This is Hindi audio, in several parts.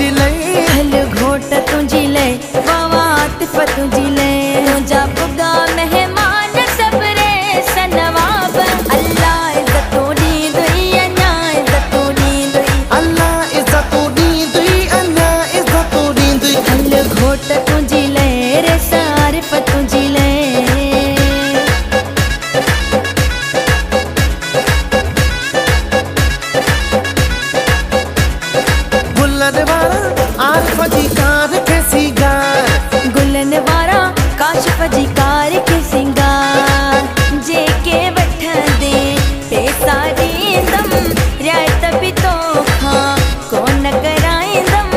तुझी लय हल घोट तुझी लय बाबा आतिफ तुझी लय तुझा पुगा मेहमान सबरे सनवाब अल्लाह इज्जतों दी दुई अन्या इज्जतों दी दुई अल्लाह इज्जतों दी दुई अल्लाह इज्जतों दी दुई हल घोट तुझी लय रे सारिफ तुझी लय गुलन वारा आरिफ जी कार के सिंगार गुलन वारा काशिफ जी कार के सिंगार जेके वठ दे पैसा ॾींदम रियायत बि तोखां कोन कराईंदम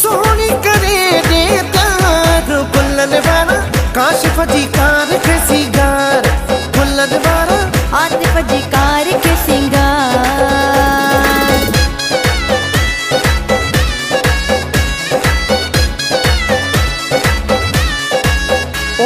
सोनी करे दे तार गुलन वारा काशिफ जी कार के सिंगार गुलन वारा आतिफ जी कार के सिंगार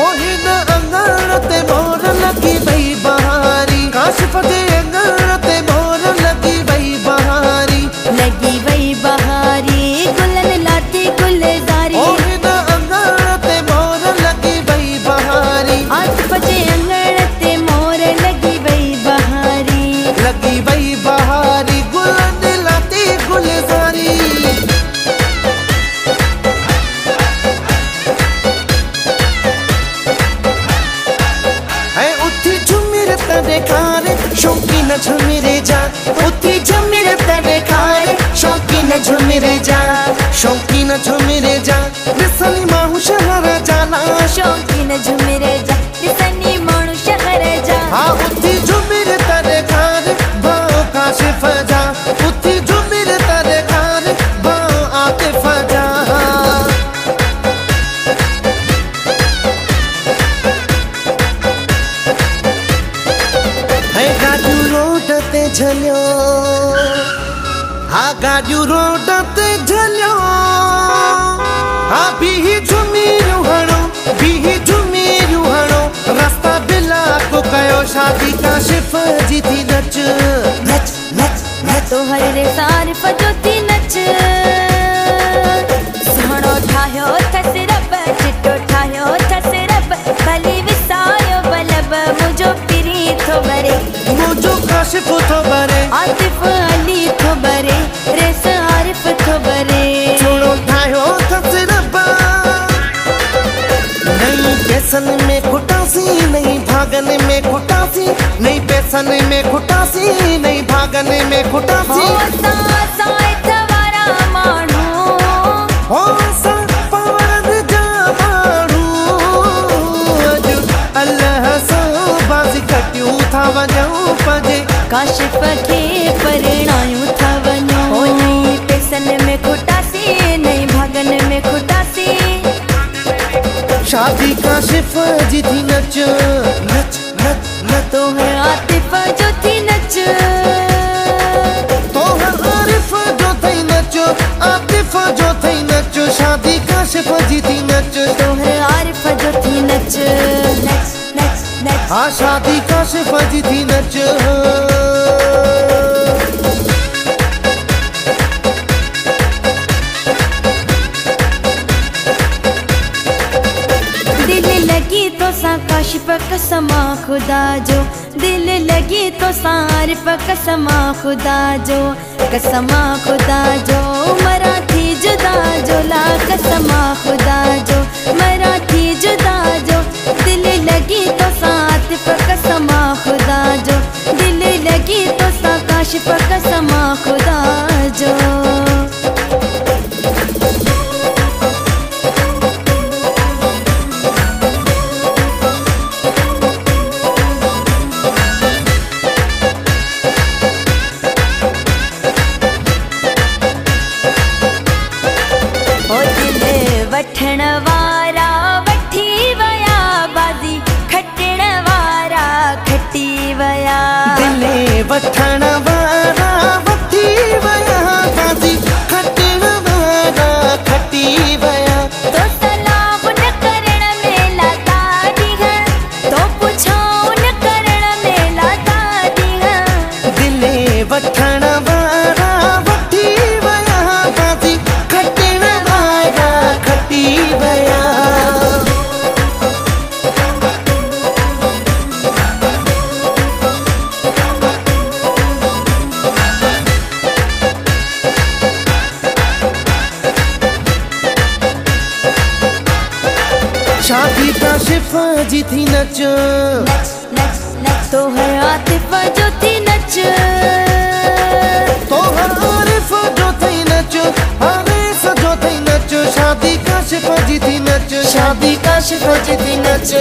ओही न अंगण ते मोर लगी वई बहारी काशिफ जे अंगण ते मोर लगी वई बहारी लगी वई बहारी गुलन लाती गुलजारी ओही न अंगण ते मोर लगी वई बहारी आतिफ जे अंगण ते मोर लगी वई बहारी लगी वई बहारी गुलन लाती गुलजारी है उठी झुमिर तेरे खारे शौकीन झुमिरे जा उठी झुमिर तेरे खारे शौकीन झुमिरे जा शौकीन झुमिरे जा दिसनी माहू शहर जाना शौकीन झुमिरे जा दिसनी माण्हू शहर जा हाँ उठी झुमिर तेरे खारे भाव काशिफ जा उठी झुमिर तेरे खारे भाव आतिफ जा गाड़ियूं रोड ते झलियो हाँ गाड़ियूं रोड ते झलियो हाँ बीही झुमीरियूं हणो बीही झुमीरियूं हणो रास्ता बिलाको कयो शादी काशिफ जी थी नच नच नच नच तो हर रे सारिफ जो थी नच सुहिणो ठाहियो अथसि रब चिटो ठाहियो अथसि रब भली विसायो बलब मुंहिंजो पिरी थो भरे मुझो काशिफ थो भरे आतिफ अली थो भरे रे सारिफ थो भरे छोड़ो ठाहियो अथसि रब नहीं पैसन में खुटासी नहीं भागन में खुटासी नहीं पैसन में खुटासी नहीं भागन में हो खुटासी असां इतवारा माण्हू हो असां पावरद जा माण्हू अॼु अल्लाह सां बाज़ी कटियूं था वञूं पंहिंजे काशिफ खे परिणायूं था वञूं हो नहीं पैसन में खुटासी नहीं भागन में खुटासी शादी काशिफ जी थी नच नच नच नच तो है आतिफ जो थी नच तो है आरिफ जो थई नचो आतिफ जो थई नचो शादी काशिफ जी थी नच तो है आरिफ जो थी नच नच नच नच हाँ शादी काशिफ जी थी नच दिल लगी तो सा काशिफ कसमा खुदा जो दिल लगी तो सारिफ कसमा खुदा जो कसमा खुदा जो मराठी जुदा जो ला कसमा खुदा जो मराठी जुदा जो दिल लगी तो सातिफ कसमा खुदा जो दिल लगी तो सा काशिफ कसमा खुदा जो वठण वारा वठी वया बाज़ी खटण वारा खटी वया दिले वठण वारा वठी वया बाज़ी खटण वारा खटी वया तो सलाम न करण में लाता ॾींहं तो पुछां न करण में लाता ॾींहं दिले वठण वारा वठी वया बाज़ी खटण शादी काशिफ जी थी नच नच नच नच तो हर आतिफ जो थी नच तो हर आरिफ जो थी नच आरिफ जो थी नच शादी काशिफ जी थी नच शादी काशिफ जी थी नच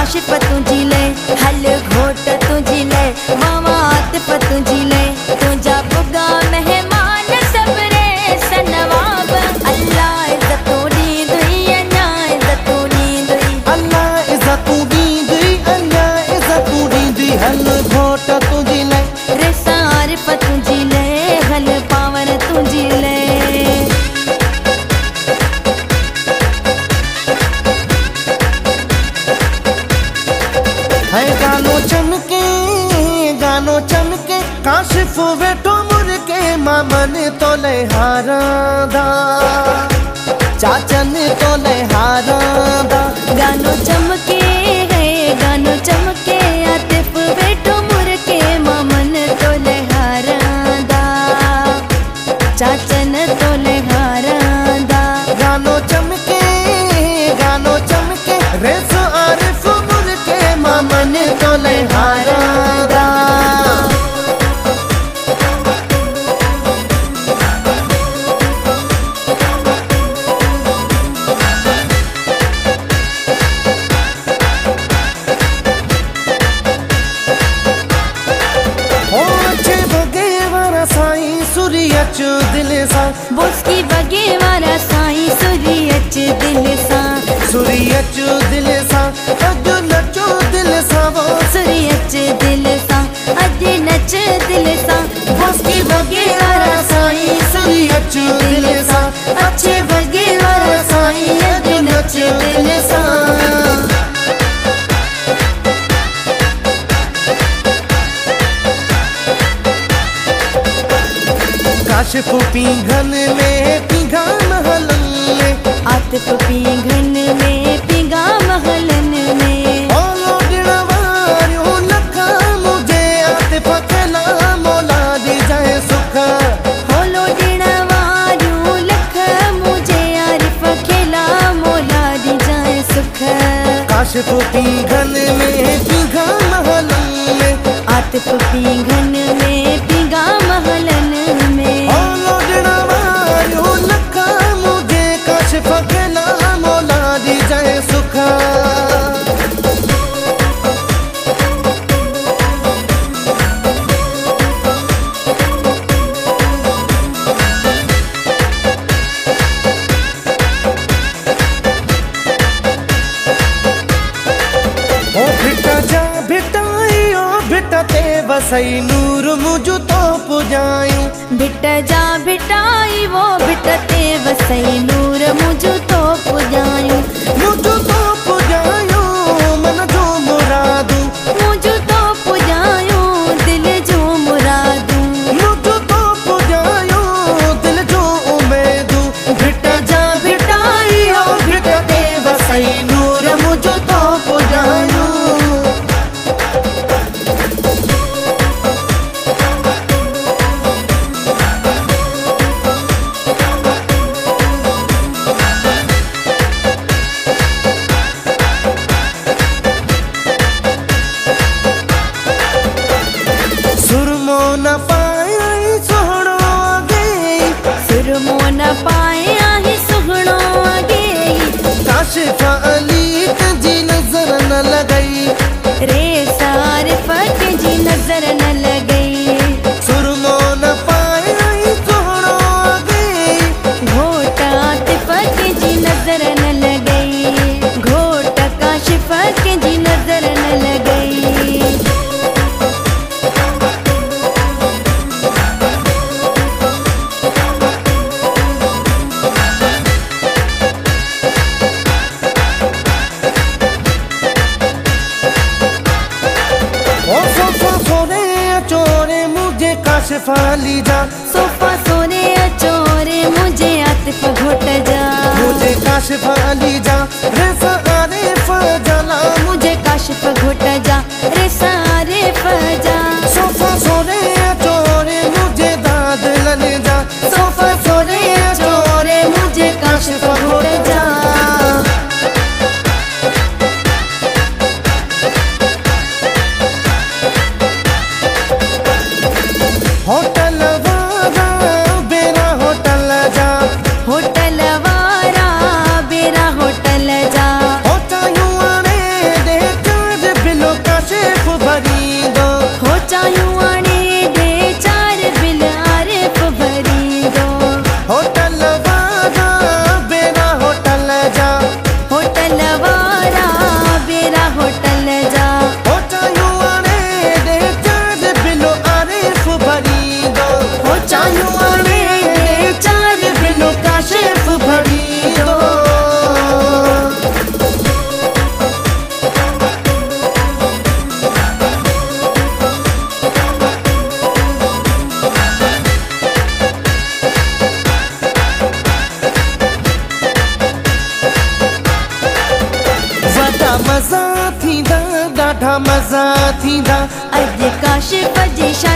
काशिफ तुझी ले हल घोट तुझी ले मामा आतिफ तुझी ले तुझा बुगा मेहमान सबरे सनवाब अल्लाह इज्जतों दी दुई अल्लाह इज्जतों दी दुई अल्लाह इज्जतों दी दुई अल्लाह इज्जतों दी दुई हल घोट तुझी ले रिसा आरिफ तुझी ले हल पावन तुझी ले गानो चमके काशिफ वेठो मुरके मामन तो ले हारादा चाचन तो ले हारादा गानो चमके है गानो चमके आतिफ वेठो मुरके मामन तो ले हारादा चाचन तो ले हारादा गानो चमके रेसो आरिफ मुरके मामन तो ले हारादा सुरियच दिल सा बोस्की बगे वारा साईं सुरियच दिल सा सुरियच दिल सा अज नचो दिल सा वो सुरियच दिल सा अज नच दिल सा बोस्की बगे वारा साईं सुरियच दिल सा अच्छे बगे वारा साईं अज नच दिल सा काशिफ पीघन में पीघा महलन में आतिफ पीघन में पीघा महलन में ओलो दिलवारियो लखा मुझे आतिफ खेला मौला दी जाए सुख होलो दिलवारियो लखा मुझे आरिफ खेला मौला दी जाए सुख काशिफ पीघन में पीघा महलन में आतिफ पीघन में पीघा महलन में फकेला मौला दी जाए सुख ओ भिटा जा भिटाई ओ भिटा ते वसई नूर मुझु तो पुजायूं भिट जा भिटाई वो भिटते वसई नूर मुझु तो पुजायूं मन जो मुरादू मुझु तो पुजायूं दिल जो मुरादू मुझु तो पुजायूं दिल जो उम्मीदू भिट जा भिटाई ओ भिटते वसई नूर मुझु तो पुजायूं काशिफ अली जा सोफा सोने अचोरे मुझे आतिफ घोट जा मुझे काशिफ अली जा रेसा आरिफ जला मुझे काशिफ घोट जा रेसा आरिफ जा सोफा सोने अचोरे मुझे दाद लने जा सोफा सोने अचोरे मुझे काशिफ घोट जा होटल वाला बेरा होटल जा होटल वारा बेरा होटल जा होटा युआने दे चार बिलो काशिफ भरी दो हो चायूं आने दे चार बिल आरिफ भरी दो होटल वाला बेरा होटल जा होटल वारा बेरा होटल जा होटा युआने दे चार बिलो आरिफ भरी दो हो चायूं आने दे चार बिल काशिफ भरी दो वॾा मज़ा थींदा ॾाढा मज़ा थींदा अॼु काशिफ जी शादी